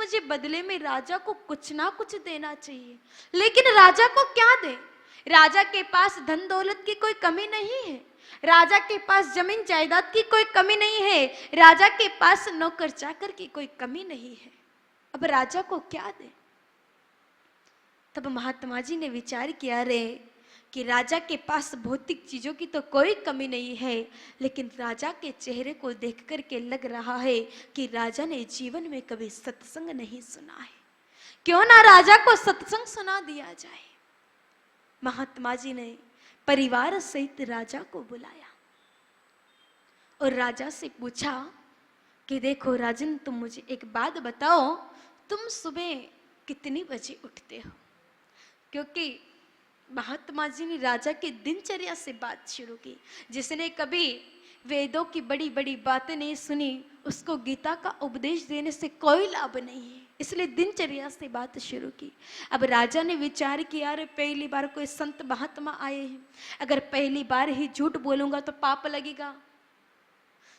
मुझे बदले में राजा को कुछ ना कुछ देना चाहिए। लेकिन राजा को क्या दे? राजा के पास धन दौलत की कोई कमी नहीं है, राजा के पास जमीन जायदाद की कोई कमी नहीं है, राजा के पास नौकर चाकर की कोई कमी नहीं है। अब राजा को क्या दे? तब महात्मा जी ने विचार किया, रे कि राजा के पास भौतिक चीजों की तो कोई कमी नहीं है, लेकिन राजा के चेहरे को देख कर के लग रहा है कि राजा ने जीवन में कभी सत्संग नहीं सुना है। क्यों ना राजा को सत्संग सुना दिया जाए। महात्मा जी ने परिवार सहित राजा को बुलाया और राजा से पूछा कि देखो राजन, तुम मुझे एक बात बताओ, तुम सुबह कितनी बजे उठते हो? क्योंकि महात्मा जी ने राजा की दिनचर्या से बात शुरू की। जिसने कभी वेदों की बड़ी बड़ी बातें नहीं सुनी, उसको गीता का उपदेश देने से कोई लाभ नहीं है, इसलिए दिनचर्या से बात शुरू की। अब राजा ने विचार किया, अरे पहली बार कोई संत महात्मा आए हैं, अगर पहली बार ही झूठ बोलूंगा तो पाप लगेगा।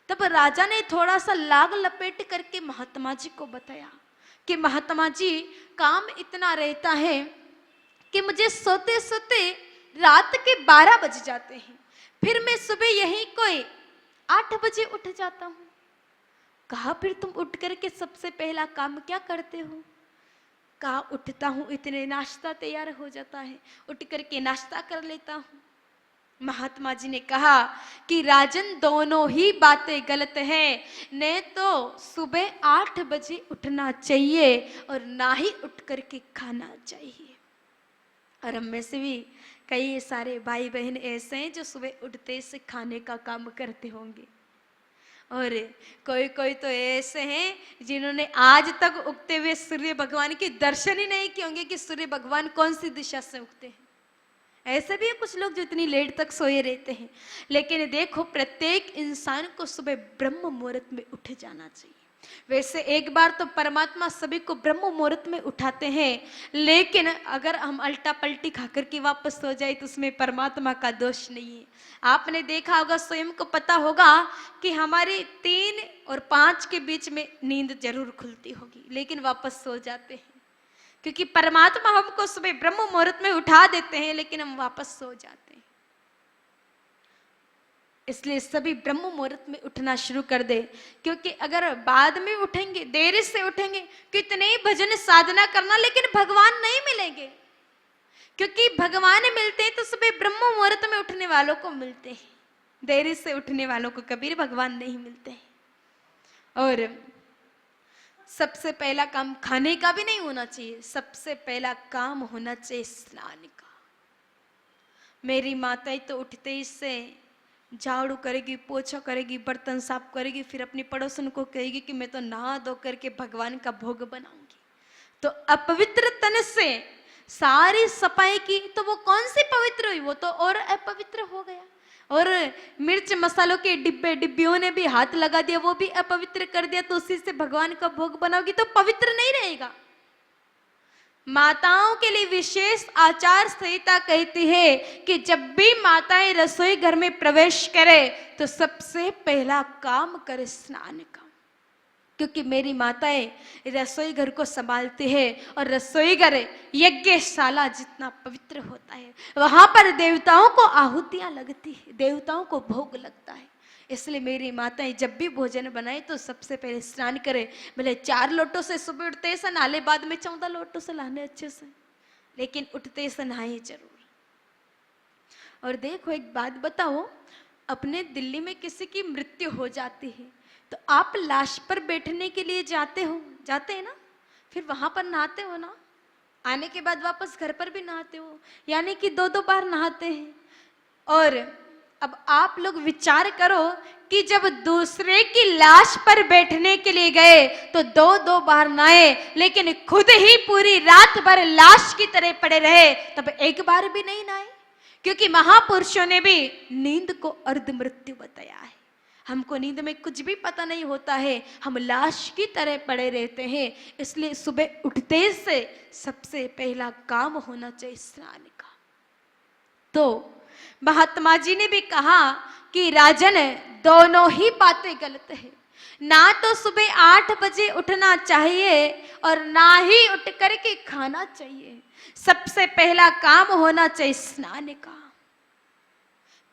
तब राजा ने थोड़ा सा लाग लपेट करके महात्मा जी को बताया कि महात्मा जी, काम इतना रहता है कि मुझे सोते सोते रात के 12 बज जाते हैं, फिर मैं सुबह यही कोई 8 बजे उठ जाता हूँ। कहा, फिर तुम उठ करके सबसे पहला काम क्या करते हो? कहा, उठता हूँ इतने नाश्ता तैयार हो जाता है, उठ करके नाश्ता कर लेता हूँ। महात्मा जी ने कहा कि राजन, दोनों ही बातें गलत हैं। न तो सुबह 8 बजे उठना चाहिए और ना ही उठ करके खाना चाहिए। और हम में से भी कई सारे भाई बहन ऐसे हैं जो सुबह उठते से खाने का काम करते होंगे, और कोई कोई तो ऐसे हैं जिन्होंने आज तक उगते हुए सूर्य भगवान के दर्शन ही नहीं किए होंगे कि सूर्य भगवान कौन सी दिशा से उगते हैं। ऐसे भी है कुछ लोग जो इतनी लेट तक सोए रहते हैं। लेकिन देखो, प्रत्येक इंसान को सुबह ब्रह्म मुहूर्त में उठ जाना चाहिए। वैसे एक बार तो परमात्मा सभी को ब्रह्म मुहूर्त में उठाते हैं, लेकिन अगर हम अल्टा पलटी खाकर के वापस सो जाए तो उसमें परमात्मा का दोष नहीं है। आपने देखा होगा, स्वयं को पता होगा कि हमारी 3 और 5 के बीच में नींद जरूर खुलती होगी, लेकिन वापस सो जाते हैं, क्योंकि परमात्मा हमको सुबह ब्रह्म मुहूर्त में उठा देते हैं, लेकिन हम वापस सो जाते हैं। इसलिए सभी ब्रह्म मुहूर्त में उठना शुरू कर दे, क्योंकि अगर बाद में उठेंगे, देरी से उठेंगे, कितने ही भजन साधना करना, लेकिन भगवान नहीं मिलेंगे। क्योंकि भगवान मिलते हैं तो सुबह ब्रह्म मुहूर्त में उठने वालों को मिलते हैं, देरी से उठने वालों को कभी भगवान नहीं मिलते हैं। और सबसे पहला काम खाने का भी नहीं होना चाहिए, सबसे पहला काम होना चाहिए स्नान का। मेरी माताएं तो उठते ही से झाड़ू करेगी, पोछा करेगी, बर्तन साफ करेगी, फिर अपनी पड़ोसन को कहेगी कि मैं तो नहा धो करके भगवान का भोग बनाऊंगी। तो अपवित्र तन से सारी सफाई की तो वो कौन सी पवित्र हुई, वो तो और अपवित्र हो गया। और मिर्च मसालों के डिब्बे डिब्बियों ने भी हाथ लगा दिया, वो भी अपवित्र कर दिया, तो उसी से भगवान का भोग बनाओगी तो पवित्र नहीं रहेगा। माताओं के लिए विशेष आचार संहिता कहती है कि जब भी माताएं रसोई घर में प्रवेश करें तो सबसे पहला काम करे स्नान का, क्योंकि मेरी माताएं रसोई घर को संभालती है और रसोई घर यज्ञशाला जितना पवित्र होता है, वहां पर देवताओं को आहुतियां लगती है, देवताओं को भोग लगता है। इसलिए मेरी माताएं जब भी भोजन बनाए तो सबसे पहले स्नान करे। भले 4 लोटों से सुबह उठते से नहाले, बाद में 14 लोटों से नहाने अच्छे से, लेकिन उठते से नहाए जरूर। और देखो, एक बात बताओ, अपने दिल्ली में किसी की मृत्यु हो जाती है तो आप लाश पर बैठने के लिए जाते हैं ना, फिर वहां पर नहाते हो ना, आने के बाद वापस घर पर भी नहाते हो, यानी कि 2-2 बार नहाते हैं। और अब आप लोग विचार करो कि जब दूसरे की लाश पर बैठने के लिए गए तो 2-2 बार नहाए, लेकिन खुद ही पूरी रात भर लाश की तरह पड़े रहे, तब एक बार भी नहीं नहाए। क्योंकि महापुरुषों ने भी नींद को अर्ध मृत्यु बताया है। हमको नींद में कुछ भी पता नहीं होता है, हम लाश की तरह पड़े रहते हैं। इसलिए सुबह उठते से सबसे पहला काम होना चाहिए स्नान का। तो महात्मा जी ने भी कहा कि राजन, दोनों ही बातें गलत है। ना तो सुबह 8 बजे उठना चाहिए और ना ही उठ करके खाना चाहिए। सबसे पहला काम होना चाहिए स्नान का।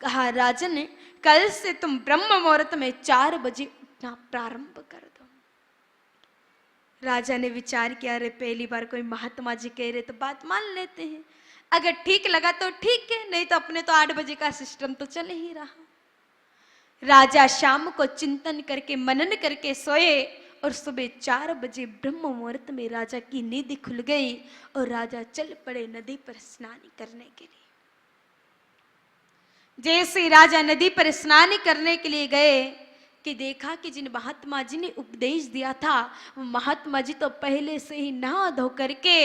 कहा राजन, कल से तुम ब्रह्म मुहूर्त में 4 बजे उठना प्रारंभ कर दो। राजा ने विचार किया, अरे पहली बार कोई महात्मा जी कह रहे तो बात मान लेते हैं, अगर ठीक लगा तो ठीक है, नहीं तो अपने तो 8 बजे का सिस्टम तो चल ही रहा। राजा शाम को चिंतन करके मनन करके सोए और सुबह 4 बजे ब्रह्म मुहूर्त में राजा की नींद खुल गई और राजा चल पड़े नदी पर स्नान करने के लिए। जैसे राजा नदी पर स्नान करने के लिए गए कि देखा कि जिन महात्मा जी ने उपदेश दिया था वो महात्मा जी तो पहले से ही नहा धो करके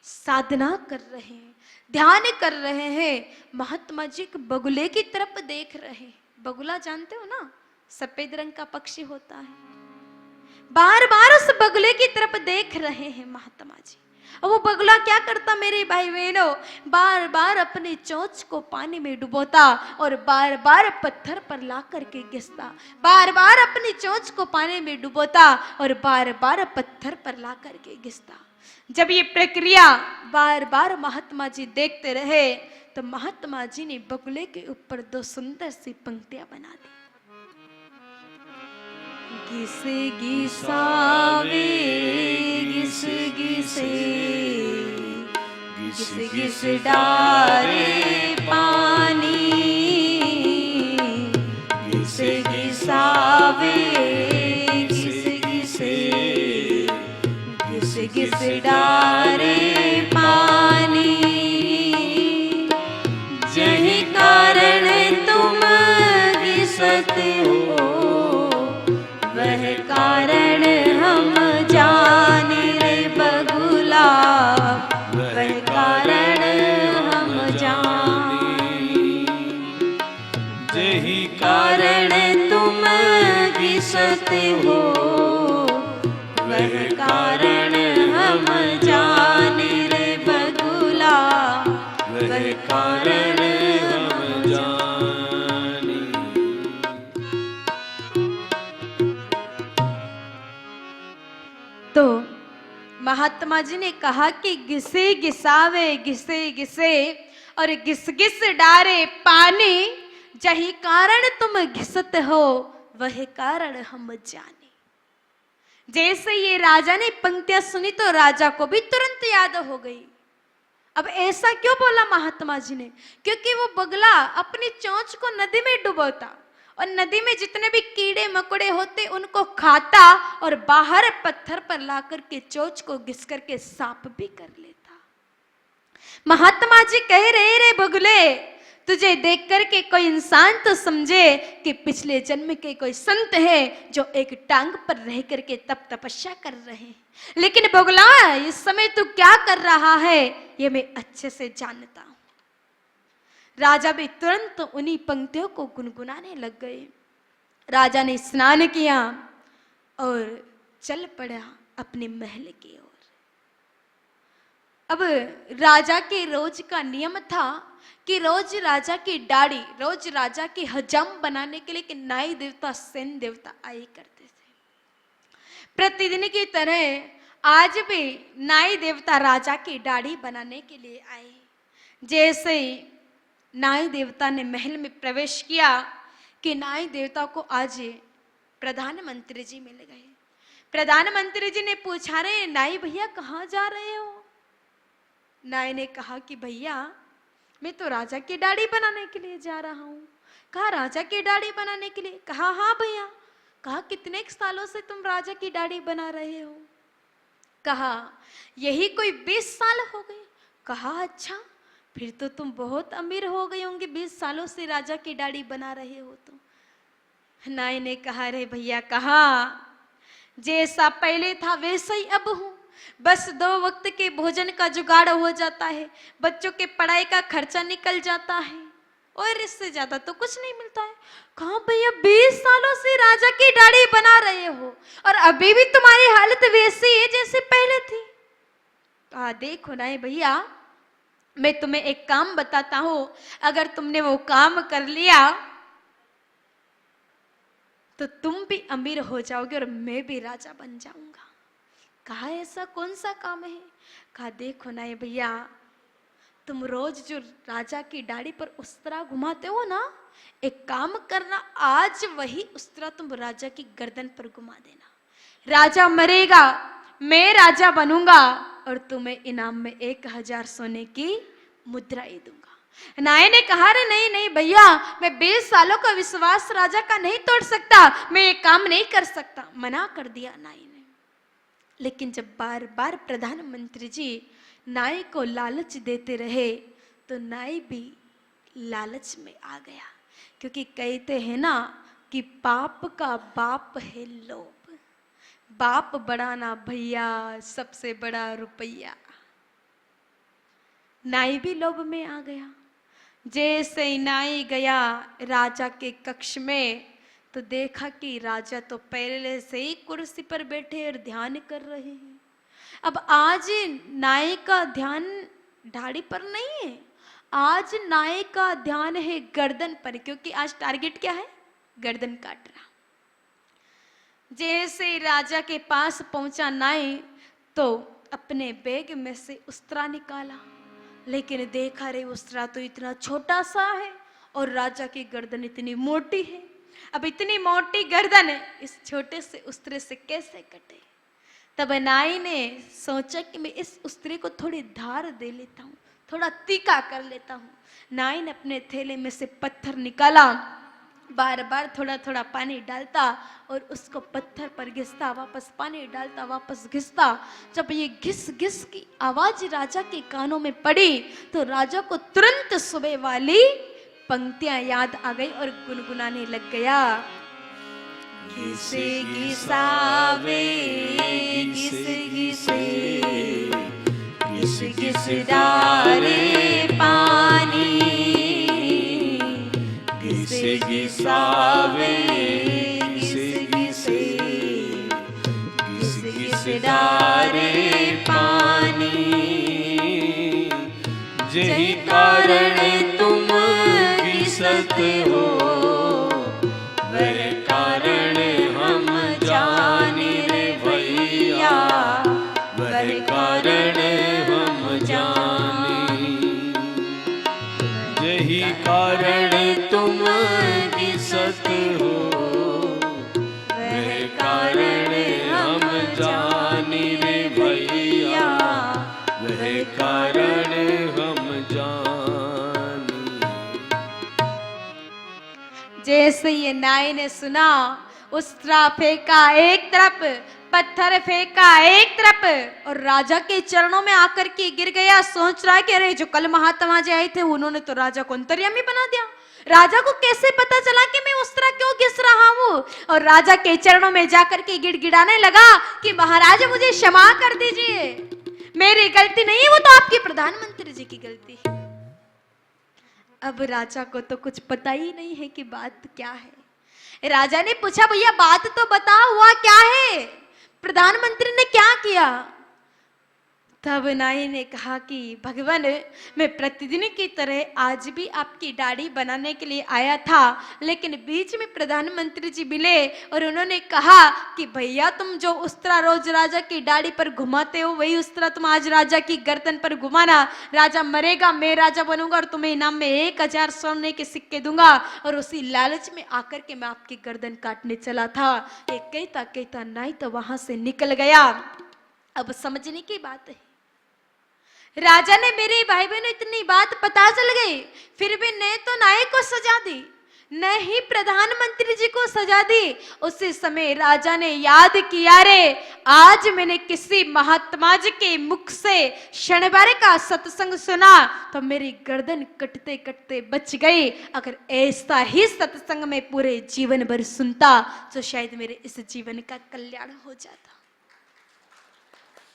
साधना कर रहे हैं, ध्यान कर रहे हैं। महात्मा जी एक बगुले की तरफ देख रहे हैं। बगुला जानते हो ना, सफेद रंग का पक्षी होता है। बार बार उस बगुले की तरफ देख रहे हैं महात्मा जी। और वो बगुला क्या करता मेरे भाई बहनों, बार बार अपने चोंच को पानी में डुबोता और बार बार पत्थर पर ला करके घिसता। बार बार अपनी चोंच को पानी में डुबोता और बार बार पत्थर पर ला करके घिसता। जब ये प्रक्रिया बार बार महात्मा जी देखते रहे तो महात्मा जी ने बगुले के ऊपर 2 सुंदर सी पंक्तियां बना दी। घिस घिसावे घिस घिसे घिस घिस डारे पानी, घिस घिसावे घिस घिसे घिस घिस डारे पानी, यही कारण तुम घिसत हो वह कारण हम जाने रे बगुला, वह कारण हम जाने, यही कारण तुम घिसत हो वह कारण हम जाने रे बगुला, वह कारण हम जाने। तो महात्मा जी ने कहा कि घिसे घिसावे घिसे घिसे और घिस घिस डारे पानी, जही कारण तुम घिसत हो वह कारण हम जाने। जैसे ये राजा ने पंक्तियां सुनी तो राजा को भी तुरंत याद हो गई। अब ऐसा क्यों बोला महात्मा जी ने, क्योंकि वो बगुला अपनी चोंच को नदी में डुबोता और नदी में जितने भी कीड़े मकोड़े होते उनको खाता और बाहर पत्थर पर ला करके चोंच को घिस करके साफ भी कर लेता। महात्मा जी कह रहे, रे बगुले, तुझे देख करके कोई इंसान तो समझे कि पिछले जन्म के कोई संत है जो एक टांग पर रह करके तप तपस्या कर रहे हैं, लेकिन बगुला इस समय तू क्या कर रहा है ये मैं अच्छे से जानता हूं। राजा भी तुरंत उन्हीं पंक्तियों को गुनगुनाने लग गए। राजा ने स्नान किया और चल पड़ा अपने महल की ओर। अब राजा के रोज का नियम था कि रोज राजा की दाढ़ी, रोज राजा की हजाम बनाने के लिए कि नाई देवता सेन देवता आए करते थे। प्रतिदिन की तरह आज भी नाई देवता राजा की दाढ़ी बनाने के लिए आए। जैसे नाई देवता ने महल में प्रवेश किया कि नाई देवता को आज प्रधानमंत्री जी मिल गए। प्रधानमंत्री जी ने पूछा, रे नाई भैया कहाँ जा रहे हो? नाई ने कहा कि भैया मैं तो राजा की दाढ़ी बनाने के लिए जा रहा हूँ। कहा राजा की दाढ़ी बनाने के लिए? कहा हाँ भैया। कहा कितने सालों से तुम राजा की दाढ़ी बना रहे हो? कहा यही कोई 20 साल हो गए। कहा अच्छा, फिर तो तुम बहुत अमीर हो गए होंगे, 20 सालों से राजा की दाढ़ी बना रहे हो तो। नाई ने कहा रे भैया, कहा जैसा पहले था वैसा ही अब हूँ, बस 2 वक्त के भोजन का जुगाड़ हो जाता है, बच्चों के पढ़ाई का खर्चा निकल जाता है और इससे ज्यादा तो कुछ नहीं मिलता है। कहा भैया 20 सालों से राजा की दाढ़ी बना रहे हो और अभी भी तुम्हारी हालत वैसी है जैसे पहले थी। कहा देखो ना भैया, मैं तुम्हें एक काम बताता हूं, अगर तुमने वो काम कर लिया तो तुम भी अमीर हो जाओगे और मैं भी राजा बन जाऊंगा। कहा ऐसा कौन सा काम है? कहा देखो ना ये भैया, तुम रोज जो राजा की दाढ़ी पर उस्तरा घुमाते हो ना, एक काम करना, आज वही उस्तरा तुम राजा की गर्दन पर घुमा देना। राजा मरेगा, मैं राजा बनूंगा और तुम्हें इनाम में 1000 सोने की मुद्राएं दूंगा। नाई ने कहा रे नहीं नहीं भैया, मैं 20 सालों का विश्वास राजा का नहीं तोड़ सकता, मैं ये काम नहीं कर सकता। मना कर दिया नाई ने। लेकिन जब बार बार प्रधानमंत्री जी नाई को लालच देते रहे तो नाई भी लालच में आ गया, क्योंकि कहते हैं ना कि पाप का बाप है लोभ। बाप बड़ा ना भैया, सबसे बड़ा रुपया। नाई भी लोभ में आ गया। जैसे ही नाई गया राजा के कक्ष में तो देखा कि राजा तो पहले से ही कुर्सी पर बैठे और ध्यान कर रहे हैं। अब आज नाई का ध्यान दाढ़ी पर नहीं है, आज नाई का ध्यान है गर्दन पर, क्योंकि आज टारगेट क्या है? गर्दन काटना। जैसे राजा के पास पहुंचा नाई तो अपने बैग में से उस्तरा निकाला, लेकिन देखा रे उस्तरा तो इतना छोटा सा है और राजा की गर्दन इतनी मोटी है। अब इतनी मोटी गर्दन है, इस छोटे से उस्तरे से कैसे कटे? तब नाई ने सोचा कि मैं इस उस्तरे को थोड़ी धार दे लेता हूँ, थोड़ा तीखा कर लेता हूँ। नाई ने अपने थैले में से पत्थर निकाला, बार बार थोड़ा थोड़ा पानी डालता और उसको पत्थर पर घिसता, वापस पानी डालता, वापस घिसता। जब ये घिस घिस की आवाज राजा के कानों में पड़ी तो राजा को तुरंत सुबह वाली पंक्तियां याद आ गई और गुनगुनाने लग गया। घिसे घिसावे घिस घिसे घिस घिस डारे पानी, घिसे घिसावे घिस घिसे घिस घिस डारे पानी, यही कारण तुम घिसत हो, वह कारण हम जानी रे भैया, वह कारण हम जानी। यही कारण तुम घिसत हो, वह कारण हम जानी रे भैया, वह कारण हम जानी। जैसे ये नाई ने सुना, उस्तरा फेंका एक तरफ, पत्थर फेंका एक तरफ और राजा के चरणों में आकर के गिर गया। सोच रहा है कि अरे जो कल महात्मा जी आए थे उन्होंने तो राजा को अंतर्यामी बना दिया। राजा को कैसे पता चला कि मैं उस्तरा क्यों घिस रहा हूँ? और राजा के चरणों में जाकर के गिड़गिड़ाने लगा कि महाराज मुझे क्षमा कर दीजिए, मेरी गलती नहीं है, वो तो आपके प्रधानमंत्री जी की गलती है। अब राजा को तो कुछ पता ही नहीं है कि बात क्या है। राजा ने पूछा भैया बात तो बता, हुआ क्या है? प्रधानमंत्री ने क्या किया? तब नाई ने कहा कि भगवान, मैं प्रतिदिन की तरह आज भी आपकी दाढ़ी बनाने के लिए आया था, लेकिन बीच में प्रधानमंत्री जी मिले और उन्होंने कहा कि भैया तुम जो उस्तरा रोज राजा की दाढ़ी पर घुमाते हो वही उस्तरा तुम आज राजा की गर्दन पर घुमाना। राजा मरेगा, मैं राजा बनूंगा और तुम्हें इनाम में 1000 सोने के सिक्के दूंगा। और उसी लालच में आकर के मैं आपकी गर्दन काटने चला था। ये कहता कहता नाई तो वहां से निकल गया। अब समझने की बात है, राजा ने मेरे भाई बहनों इतनी बात पता चल गई, फिर भी ने तो नाई को सजा दी, न ही प्रधानमंत्री जी को सजा दी। उसी समय राजा ने याद किया, रे आज मैंने किसी महात्मा जी के मुख से शनिवार का सत्संग सुना तो मेरी गर्दन कटते कटते बच गई। अगर ऐसा ही सत्संग में पूरे जीवन भर सुनता तो शायद मेरे इस जीवन का कल्याण हो जाता।